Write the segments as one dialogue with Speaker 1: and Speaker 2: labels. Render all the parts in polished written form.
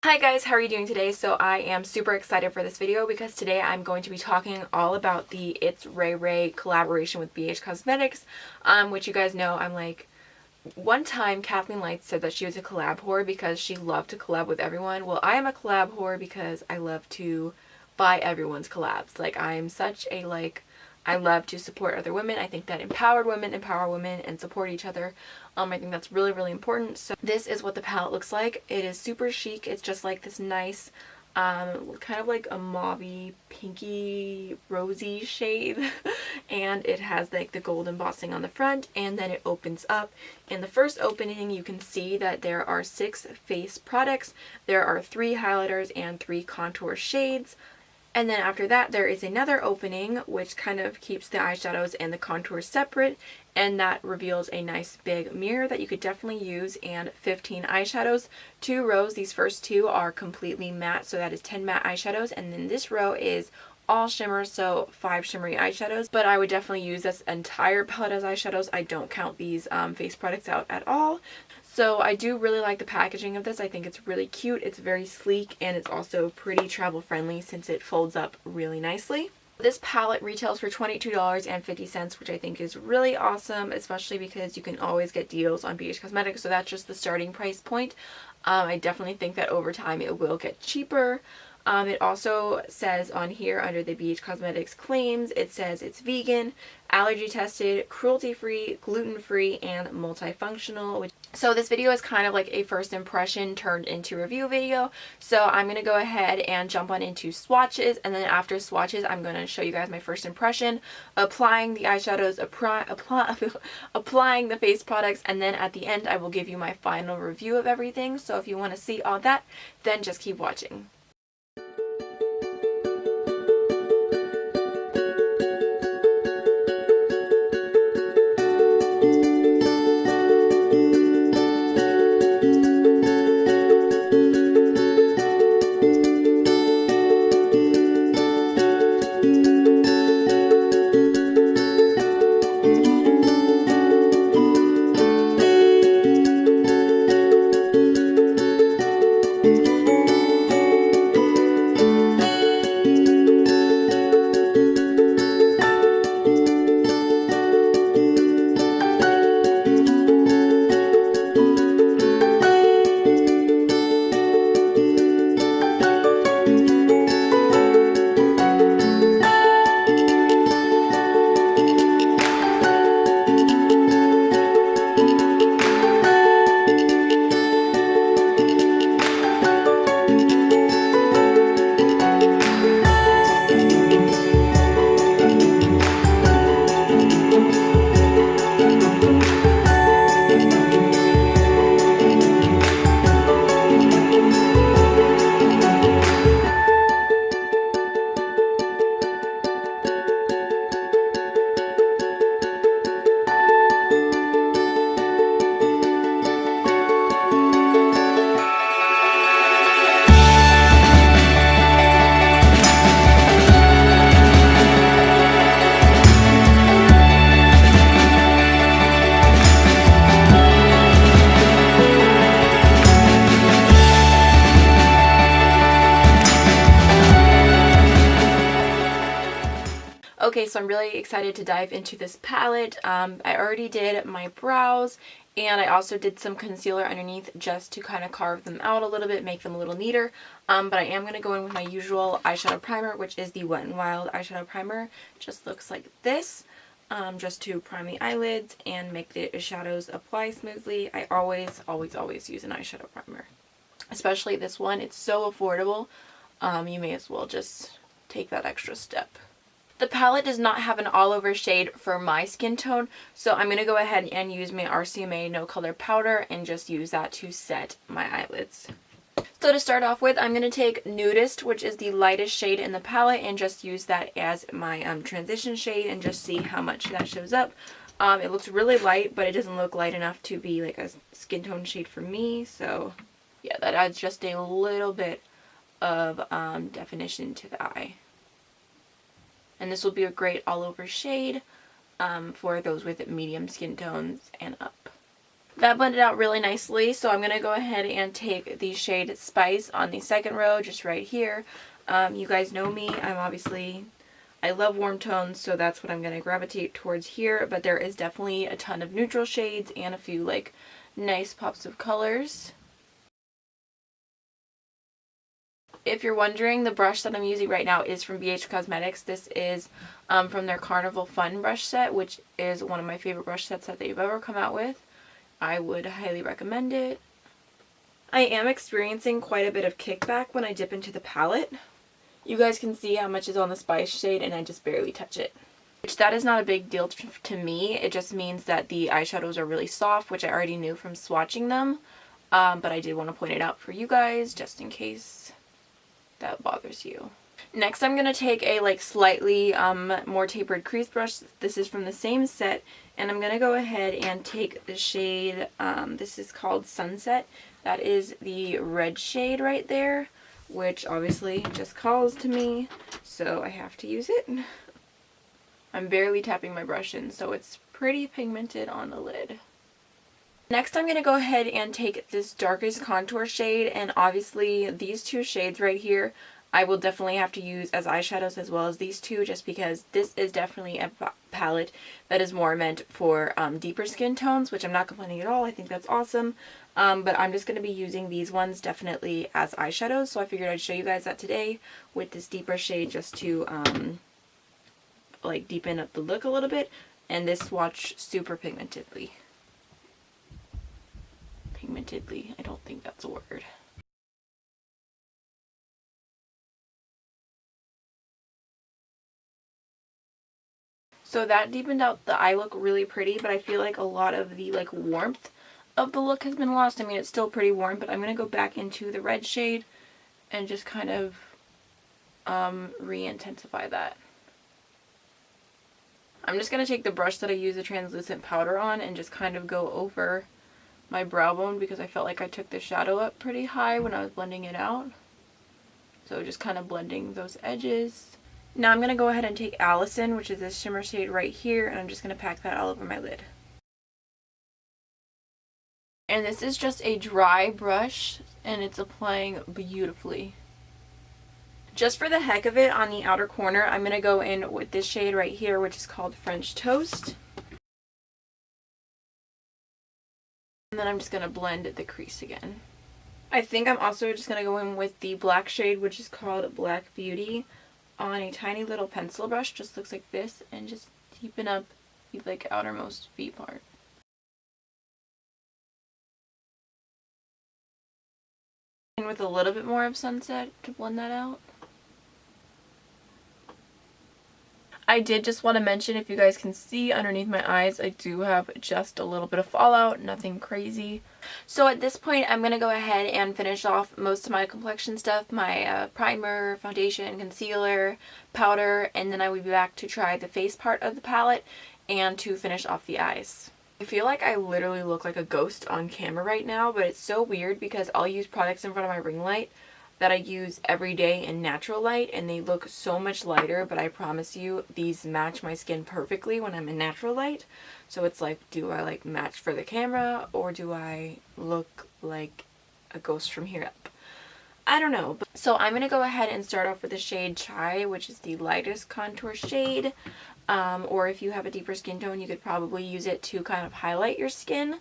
Speaker 1: Hi guys, how are you doing today? So I am super excited for this video because today I'm going to be talking all about the ItsMyRayeRaye collaboration with BH Cosmetics, which you guys know I'm like, one time Kathleen Lights said that she was a collab whore because she loved to collab with everyone. Well, I am a collab whore because I love to buy everyone's collabs. Like, I'm such a I love to support other women. I think that empowered women empower women and support each other. I think that's really, really important. So this is what the palette looks like. It is super chic. It's just like this nice, kind of like a mauvey, pinky, rosy shade. And it has like the gold embossing on the front, and then it opens up. In the first opening, you can see that there are 6 face products. There are 3 highlighters and 3 contour shades. And then after that, there is another opening which kind of keeps the eyeshadows and the contours separate, and that reveals a nice big mirror that you could definitely use, and 15 eyeshadows. 2 rows, these first 2 are completely matte, so that is 10 matte eyeshadows, and then this row is all shimmer, so 5 shimmery eyeshadows. But I would definitely use this entire palette as eyeshadows. I don't count these face products out at all. So I do really like the packaging of this. I think it's really cute, it's very sleek, and it's also pretty travel friendly since it folds up really nicely. This palette retails for $22.50, which I think is really awesome, especially because you can always get deals on BH Cosmetics, so that's just the starting price point. I definitely think that over time it will get cheaper. It also says on here under the BH Cosmetics claims, it says it's vegan, allergy tested, cruelty free, gluten free, and multifunctional. So this video is kind of like a first impression turned into review video. So I'm going to go ahead and jump on into swatches, and then after swatches I'm going to show you guys my first impression, applying the eyeshadows, applying the face products, and then at the end I will give you my final review of everything. So if you want to see all that, then just keep watching. Okay, so I'm really excited to dive into this palette. I already did my brows, and I also did some concealer underneath just to kind of carve them out a little bit, make them a little neater. But I am going to go in with my usual eyeshadow primer, which is the Wet n Wild eyeshadow primer. It just looks like this, just to prime the eyelids and make the shadows apply smoothly. I always use an eyeshadow primer, especially this one. It's so affordable. You may as well just take that extra step. The palette does not have an all-over shade for my skin tone, so I'm going to go ahead and use my RCMA No Color Powder and just use that to set my eyelids. So to start off with, I'm going to take Nudist, which is the lightest shade in the palette, and just use that as my transition shade and just see how much that shows up. It looks really light, but it doesn't look light enough to be like a skin tone shade for me, so yeah, that adds just a little bit of definition to the eye. And this will be a great all over shade for those with medium skin tones and up. That blended out really nicely, so I'm going to go ahead and take the shade Spice on the second row, just right here. You guys know me, I love warm tones, so that's what I'm going to gravitate towards here, but there is definitely a ton of neutral shades and a few like nice pops of colors. If you're wondering, the brush that I'm using right now is from BH Cosmetics. This is from their Carnival Fun brush set, which is one of my favorite brush sets that they've ever come out with. I would highly recommend it. I am experiencing quite a bit of kickback when I dip into the palette. You guys can see how much is on the Spice shade and I just barely touch it. Which that is not a big deal to me. It just means that the eyeshadows are really soft, which I already knew from swatching them. But I did want to point it out for you guys just in case that bothers you. Next, I'm going to take a like slightly more tapered crease brush. This is from the same set, and I'm going to go ahead and take the shade, this is called Sunset. That is the red shade right there, which obviously just calls to me, so I have to use it. I'm barely tapping my brush in, so it's pretty pigmented on the lid. Next, I'm going to go ahead and take this darkest contour shade, and obviously these two shades right here I will definitely have to use as eyeshadows as well as these two, just because this is definitely a palette that is more meant for deeper skin tones, which I'm not complaining at all. I think that's awesome. But I'm just going to be using these ones definitely as eyeshadows, so I figured I'd show you guys that today with this deeper shade just to like deepen up the look a little bit, and this swatch super pigmentedly. I don't think that's a word. So that deepened out the eye look really pretty, but I feel like a lot of the like warmth of the look has been lost. I mean, it's still pretty warm, but I'm going to go back into the red shade and just kind of re-intensify that. I'm just going to take the brush that I use the translucent powder on and just kind of go over my brow bone, because I felt like I took the shadow up pretty high when I was blending it out. So just kind of blending those edges. Now I'm going to go ahead and take Allison, which is this shimmer shade right here, and I'm just going to pack that all over my lid. And this is just a dry brush, and it's applying beautifully. Just for the heck of it, on the outer corner, I'm going to go in with this shade right here, which is called French Toast. And then I'm just going to blend the crease again. I think I'm also just going to go in with the black shade, which is called Black Beauty, on a tiny little pencil brush. Just looks like this, and just deepen up the like outermost V part. And with a little bit more of Sunset to blend that out. I did just want to mention, if you guys can see underneath my eyes, I do have just a little bit of fallout, nothing crazy. So at this point, I'm going to go ahead and finish off most of my complexion stuff, my primer, foundation, concealer, powder, and then I will be back to try the face part of the palette and to finish off the eyes. I feel like I literally look like a ghost on camera right now, but it's so weird because I'll use products in front of my ring light that I use every day in natural light, and they look so much lighter, but I promise you these match my skin perfectly when I'm in natural light. So it's like, do I like match for the camera, or do I look like a ghost from here up? I don't know. So I'm going to go ahead and start off with the shade Chai, which is the lightest contour shade. Or if you have a deeper skin tone, you could probably use it to kind of highlight your skin.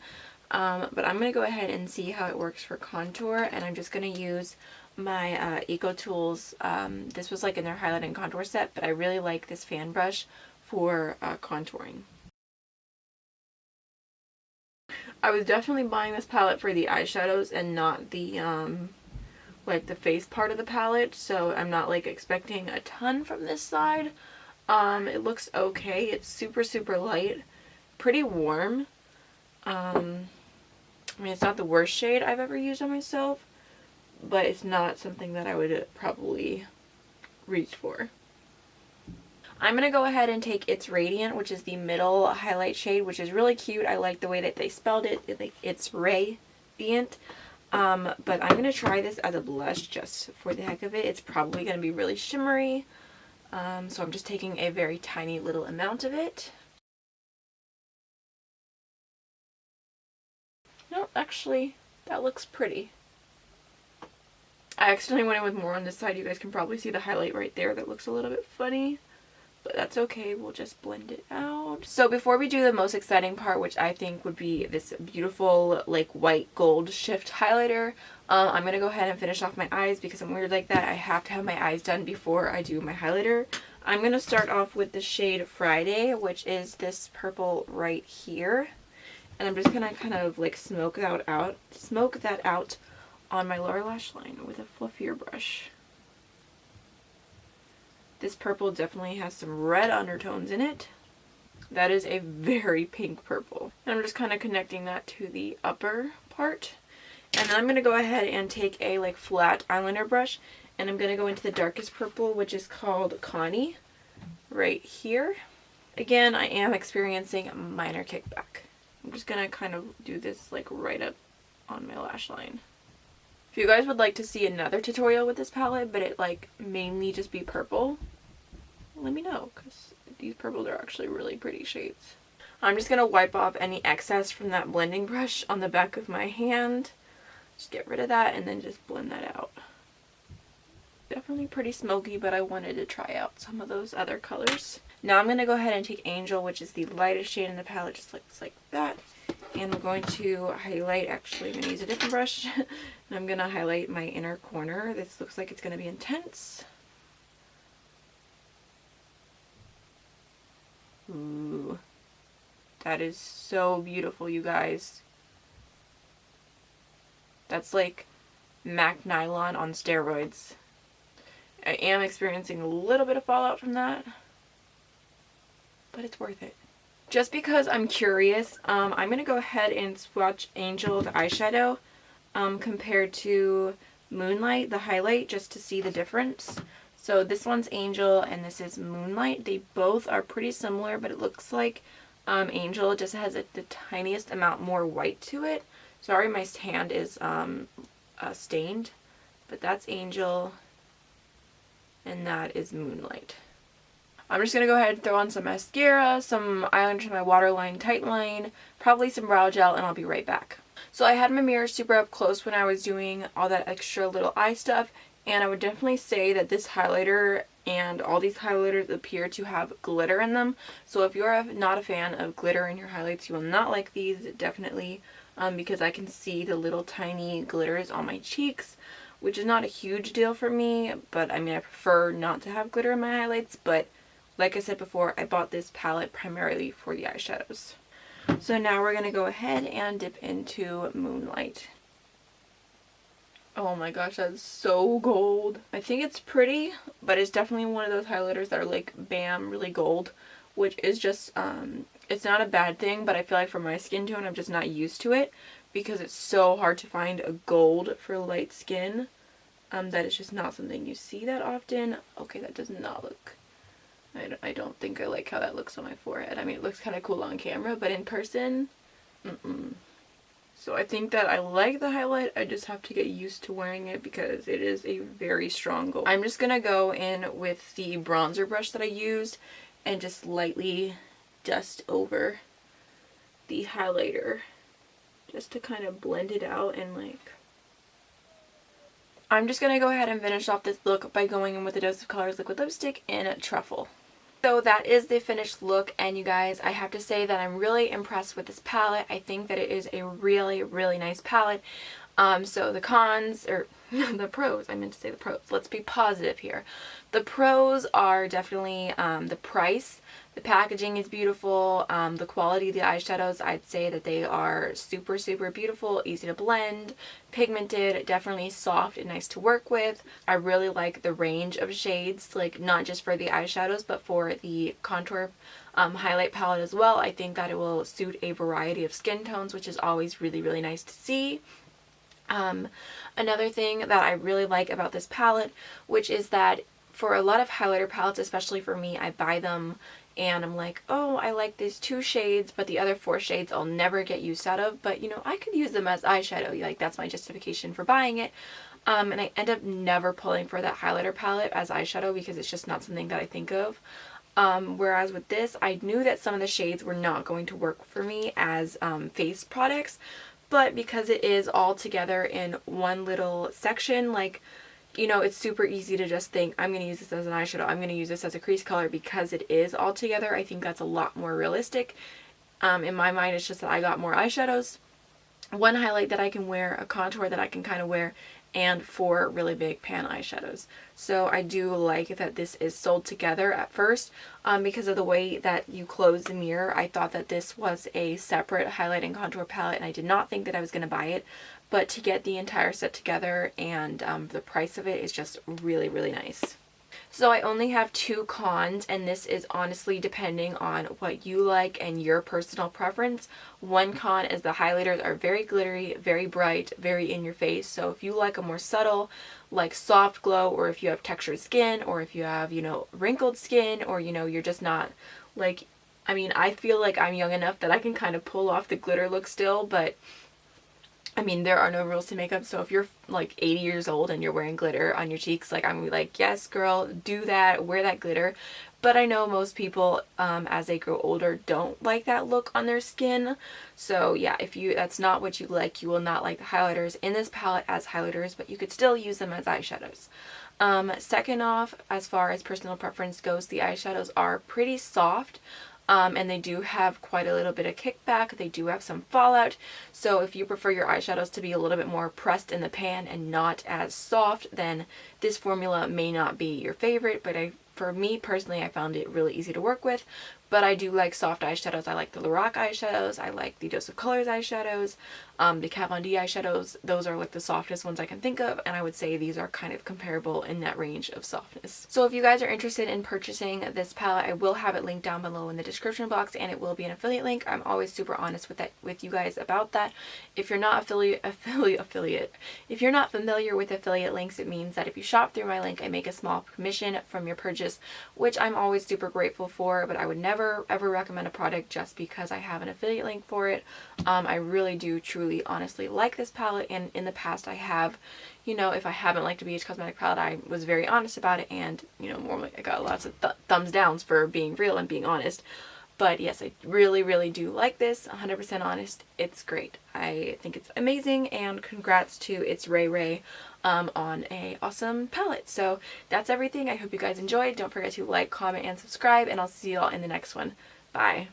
Speaker 1: But I'm going to go ahead and see how it works for contour, and I'm just going to use my Eco Tools. This was like in their highlight and contour set, but I really like this fan brush for contouring. I was definitely buying this palette for the eyeshadows and not the like the face part of the palette, so I'm not like expecting a ton from this side. It looks okay. It's super light, pretty warm. I mean, it's not the worst shade I've ever used on myself, but it's not something that I would probably reach for. I'm going to go ahead and take It's Radiant, which is the middle highlight shade, which is really cute. I like the way that they spelled it. It's Radiant. But I'm going to try this as a blush just for the heck of it. It's probably going to be really shimmery. So I'm just taking a very tiny little amount of it. No, actually, that looks pretty. I accidentally went in with more on this side. You guys can probably see the highlight right there. That looks a little bit funny, but that's okay. We'll just blend it out. So before we do the most exciting part, which I think would be this beautiful like white gold shift highlighter, I'm going to go ahead and finish off my eyes because I'm weird like that. I have to have my eyes done before I do my highlighter. I'm going to start off with the shade Friday, which is this purple right here. And I'm just going to kind of like smoke that out on my lower lash line with a fluffier brush. This purple definitely has some red undertones in it. That is a very pink purple. And I'm just kind of connecting that to the upper part. And then I'm going to go ahead and take a like flat eyeliner brush, and I'm going to go into the darkest purple, which is called Connie, right here. Again, I am experiencing a minor kickback. I'm just going to kind of do this like right up on my lash line. If you guys would like to see another tutorial with this palette, but it like mainly just be purple, let me know, because these purples are actually really pretty shades. I'm just going to wipe off any excess from that blending brush on the back of my hand. Just get rid of that and then just blend that out. Definitely pretty smoky, but I wanted to try out some of those other colors. Now I'm going to go ahead and take Angel, which is the lightest shade in the palette, just looks like that. And I'm going to highlight, actually I'm going to use a different brush. And I'm going to highlight my inner corner. This looks like it's going to be intense. Ooh. That is so beautiful, you guys. That's like MAC nylon on steroids. I am experiencing a little bit of fallout from that, but it's worth it. Just because I'm curious, I'm going to go ahead and swatch Angel, the eyeshadow, compared to Moonlight, the highlight, just to see the difference. So this one's Angel and this is Moonlight. They both are pretty similar, but it looks like Angel just has the tiniest amount more white to it. Sorry, my hand is stained, but that's Angel and that is Moonlight. I'm just going to go ahead and throw on some mascara, some eyeliner to my waterline, tightline, probably some brow gel, and I'll be right back. So I had my mirror super up close when I was doing all that extra little eye stuff, and I would definitely say that this highlighter and all these highlighters appear to have glitter in them. So if you're not a fan of glitter in your highlights, you will not like these, definitely, because I can see the little tiny glitters on my cheeks, which is not a huge deal for me, but I mean I prefer not to have glitter in my highlights, but like I said before, I bought this palette primarily for the eyeshadows. So now we're going to go ahead and dip into Moonlight. Oh my gosh, that's so gold. I think it's pretty, but it's definitely one of those highlighters that are like bam, really gold, which is just, it's not a bad thing, but I feel like for my skin tone, I'm just not used to it because it's so hard to find a gold for light skin. That is just not something you see that often. Okay, that does not look, I don't think I like how that looks on my forehead. I mean, it looks kind of cool on camera, but in person, So I think that I like the highlight. I just have to get used to wearing it because it is a very strong gold. I'm just going to go in with the bronzer brush that I used and just lightly dust over the highlighter just to kind of blend it out and like... I'm just going to go ahead and finish off this look by going in with a Dose of Colors liquid lipstick in Truffle. So that is the finished look, and you guys, I have to say that I'm really impressed with this palette. I think that it is a really, really nice palette. So the cons, or the pros, I meant to say the pros. Let's be positive here. The pros are definitely the price. The packaging is beautiful. The quality of the eyeshadows, I'd say that they are super, super beautiful, easy to blend, pigmented, definitely soft and nice to work with. I really like the range of shades, like not just for the eyeshadows, but for the contour highlight palette as well. I think that it will suit a variety of skin tones, which is always really, really nice to see. Another thing that I really like about this palette, which is that for a lot of highlighter palettes, especially for me, I buy them and I'm like, oh, I like these 2 shades, but the other 4 shades I'll never get use out of, but you know, I could use them as eyeshadow. Like, that's my justification for buying it. And I end up never pulling for that highlighter palette as eyeshadow because it's just not something that I think of. Whereas with this, I knew that some of the shades were not going to work for me as face products, but because it is all together in one little section, like, you know, it's super easy to just think, I'm going to use this as an eyeshadow, I'm going to use this as a crease color. Because it is all together, I think that's a lot more realistic. In my mind, it's just that I got more eyeshadows, one highlight that I can wear, a contour that I can kind of wear, and 4 really big pan eyeshadows. So I do like that this is sold together at first. Because of the way that you close the mirror, I thought that this was a separate highlight and contour palette, and I did not think that I was going to buy it. But to get the entire set together, and the price of it is just really, really nice. So I only have 2 cons, and this is honestly depending on what you like and your personal preference. One con is the highlighters are very glittery, very bright, very in your face. So if you like a more subtle, like soft glow, or if you have textured skin, or if you have, you know, wrinkled skin, or, you know, you're just not like, I mean, I feel like I'm young enough that I can kind of pull off the glitter look still, but I mean, there are no rules to makeup, so if you're like 80 years old and you're wearing glitter on your cheeks, like, I'm like, yes girl, do that, wear that glitter. But I know most people, as they grow older, don't like that look on their skin. So yeah, if that's not what you like, you will not like the highlighters in this palette as highlighters, but you could still use them as eyeshadows. Second off, as far as personal preference goes, the eyeshadows are pretty soft. And they do have quite a little bit of kickback. They do have some fallout. So if you prefer your eyeshadows to be a little bit more pressed in the pan and not as soft, then this formula may not be your favorite. But for me personally, I found it really easy to work with. But I do like soft eyeshadows. I like the Loreal eyeshadows. I like the Dose of Colors eyeshadows. The Kat Von D eyeshadows. Those are like the softest ones I can think of. And I would say these are kind of comparable in that range of softness. So if you guys are interested in purchasing this palette, I will have it linked down below in the description box. And it will be an affiliate link. I'm always super honest with you guys about that. If you're not if you're not familiar with affiliate links, it means that if you shop through my link, I make a small commission from your purchase, which I'm always super grateful for. But I would never ever recommend a product just because I have an affiliate link for it. I really do truly honestly like this palette, and in the past I have, you know, if I haven't liked a BH Cosmetic palette, I was very honest about it, and, you know, normally I got lots of thumbs downs for being real and being honest. But yes, I really, really do like this. 100% honest. It's great. I think it's amazing, and congrats to ItsMyRayeRaye on a awesome palette. So that's everything. I hope you guys enjoyed. Don't forget to like, comment, and subscribe, and I'll see you all in the next one. Bye.